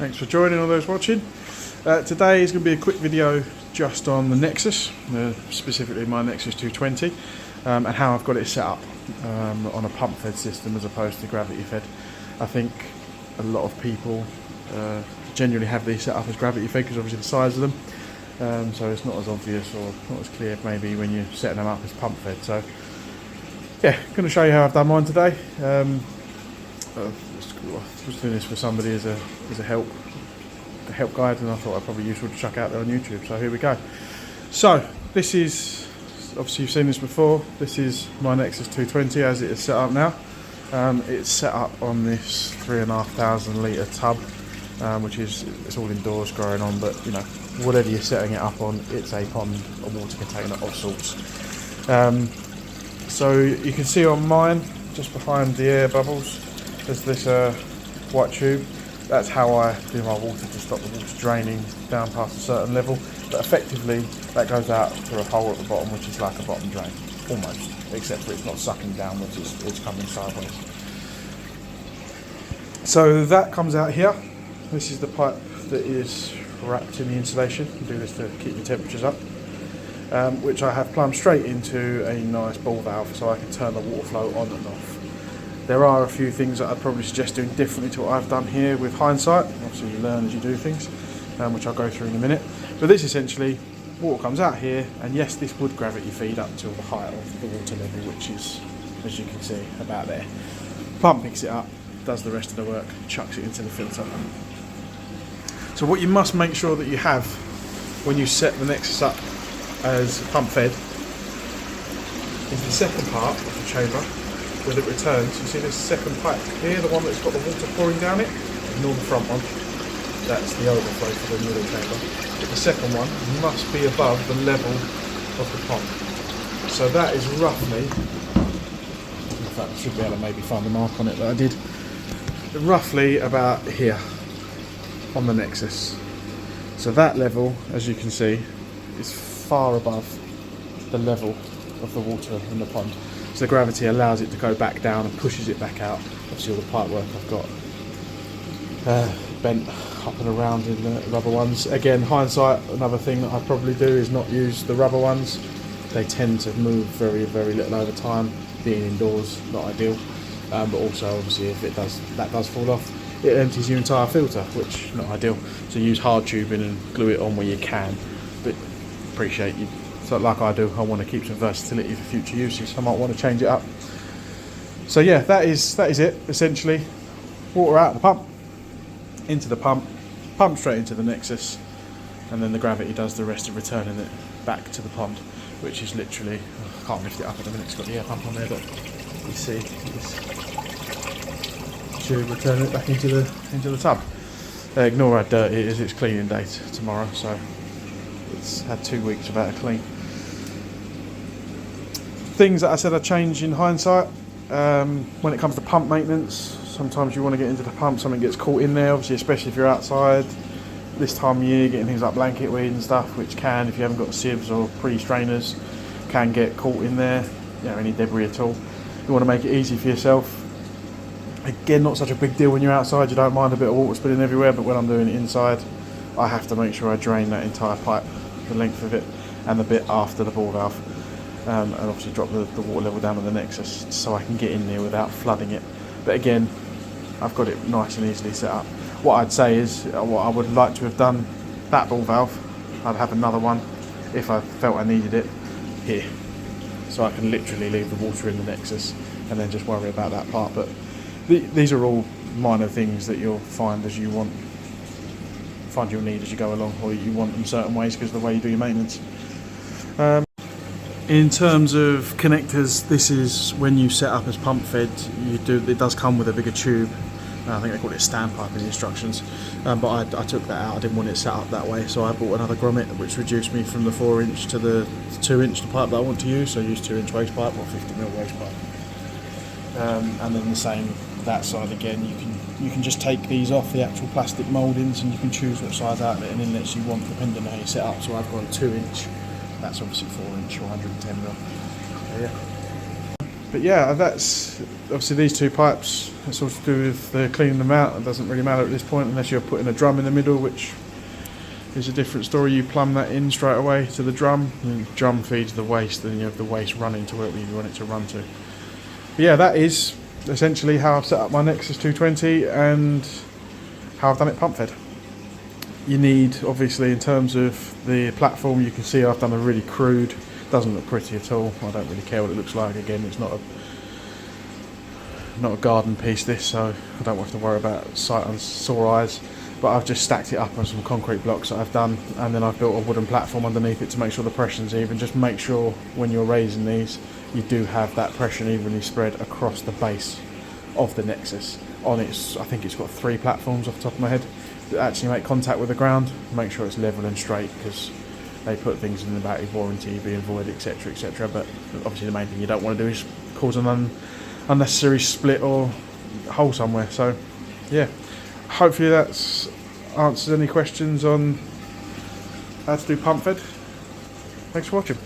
Thanks for joining, all those watching. Today is going to be a quick video just on the Nexus, specifically my Nexus 220, and how I've got it set up on a pump fed system as opposed to gravity fed. I think a lot of people genuinely have these set up as gravity fed because obviously the size of them, so it's not as obvious or not as clear maybe when you're setting them up as pump fed. So yeah, going to show you how I've done mine today. I was doing this for somebody as a help guide, and I thought I'd probably useful to chuck out there on YouTube. So here we go. So this is, obviously you've seen this before, this is my Nexus 220 as it is set up now. It's set up on this 3,500 litre tub, which is, it's all indoors growing on, but you know, whatever you're setting it up on, it's a pond, a water container of sorts. So you can see on mine, just behind the air bubbles, there's this white tube. That's how I do my water to stop the water draining down past a certain level. But effectively, that goes out through a hole at the bottom, which is like a bottom drain, almost, except for it's not sucking downwards, it's coming sideways. So that comes out here. This is the pipe that is wrapped in the insulation. You do this to keep the temperatures up, which I have plumbed straight into a nice ball valve so I can turn the water flow on and off. There are a few things that I'd probably suggest doing differently to what I've done here with hindsight. Obviously you learn as you do things, which I'll go through in a minute. But this essentially, water comes out here, and yes, this would gravity feed up to the height of the water level, which is, as you can see, about there. Pump picks it up, does the rest of the work, chucks it into the filter. So what you must make sure that you have when you set the Nexus up as pump fed is the second part of the chamber. When it returns, you see this second pipe here, the one that's got the water pouring down it. Ignore the front one, that's the overflow for the middle chamber. But the second one must be above the level of the pond. So that is roughly, in fact I should be able to maybe find the mark on it that I did, roughly about here on the Nexus. So that level, as you can see, is far above the level of the water in the pond. So the gravity allows it to go back down and pushes it back out. Obviously all the pipe work I've got bent up and around in the rubber ones. Again, hindsight, another thing that I'd probably do is not use the rubber ones. They tend to move very, very little over time. Being indoors, not ideal. But also obviously if that does fall off, it empties your entire filter, which not ideal. So use hard tubing and glue it on where you can. But appreciate you. So like I do, I want to keep some versatility for future uses. I might want to change it up. So yeah, that is it essentially. Water out of the pump, into the pump straight into the Nexus, and then the gravity does the rest of returning it back to the pond, which is literally, I can't lift it up at the minute, it's got the air pump on there, but you see this tube returning it back into the tub. Ignore how dirty it is, it's cleaning day tomorrow, so it's had 2 weeks without a clean. Things that I said I changed in hindsight, when it comes to pump maintenance, sometimes you want to get into the pump, something gets caught in there, obviously especially if you're outside this time of year, getting things like blanket weed and stuff, which can, if you haven't got sieves or pre-strainers, can get caught in there, you know, any debris at all. You want to make it easy for yourself. Again, not such a big deal when you're outside, you don't mind a bit of water spilling everywhere, but when I'm doing it inside, I have to make sure I drain that entire pipe, the length of it, and the bit after the ball valve, and obviously drop the water level down on the Nexus so I can get in there without flooding it. But again, I've got it nice and easily set up. What I'd say is, what I would like to have done, that ball valve, I'd have another one if I felt I needed it here, so I can literally leave the water in the Nexus and then just worry about that part. But these are all minor things that you'll find as you find you'll need as you go along, or you want in certain ways because of the way you do your maintenance. In terms of connectors, this is when you set up as pump fed, it does come with a bigger tube. I think they call it standpipe in the instructions, but I took that out. I didn't want it set up that way, so I bought another grommet which reduced me from the 4-inch to the 2-inch, the pipe that I want to use. So I use 2-inch waste pipe or 50mm waste pipe, and then the same that side again. You can just take these off the actual plastic mouldings, and you can choose what size outlet and inlets you want depending on how you set up. So I've got a 2-inch, that's obviously 4-inch or 110mm. So yeah. But yeah, that's obviously these two pipes. It's all to do with cleaning them out. It doesn't really matter at this point unless you're putting a drum in the middle, which is a different story. You plumb that in straight away to the drum, and the drum feeds the waste, and you have the waste running to wherever you want it to run to. But yeah, that is essentially how I've set up my Nexus 220 and how I've done it pump fed. You need, obviously, in terms of the platform, you can see I've done a really crude, doesn't look pretty at all. I don't really care what it looks like. Again, it's not a garden piece this, so I don't have to worry about sight and sore eyes. But I've just stacked it up on some concrete blocks that I've done, and then I've built a wooden platform underneath it to make sure the pressure's even. Just make sure when you're raising these, you do have that pressure evenly spread across the base of the Nexus. On its, I think it's got 3 platforms off the top of my head that actually make contact with the ground. Make sure it's level and straight, because they put things in about your warranty being void, etc, etc. But obviously the main thing you don't want to do is cause an unnecessary split or hole somewhere. So yeah, hopefully that's answers any questions on how to do pump fed. Thanks for watching.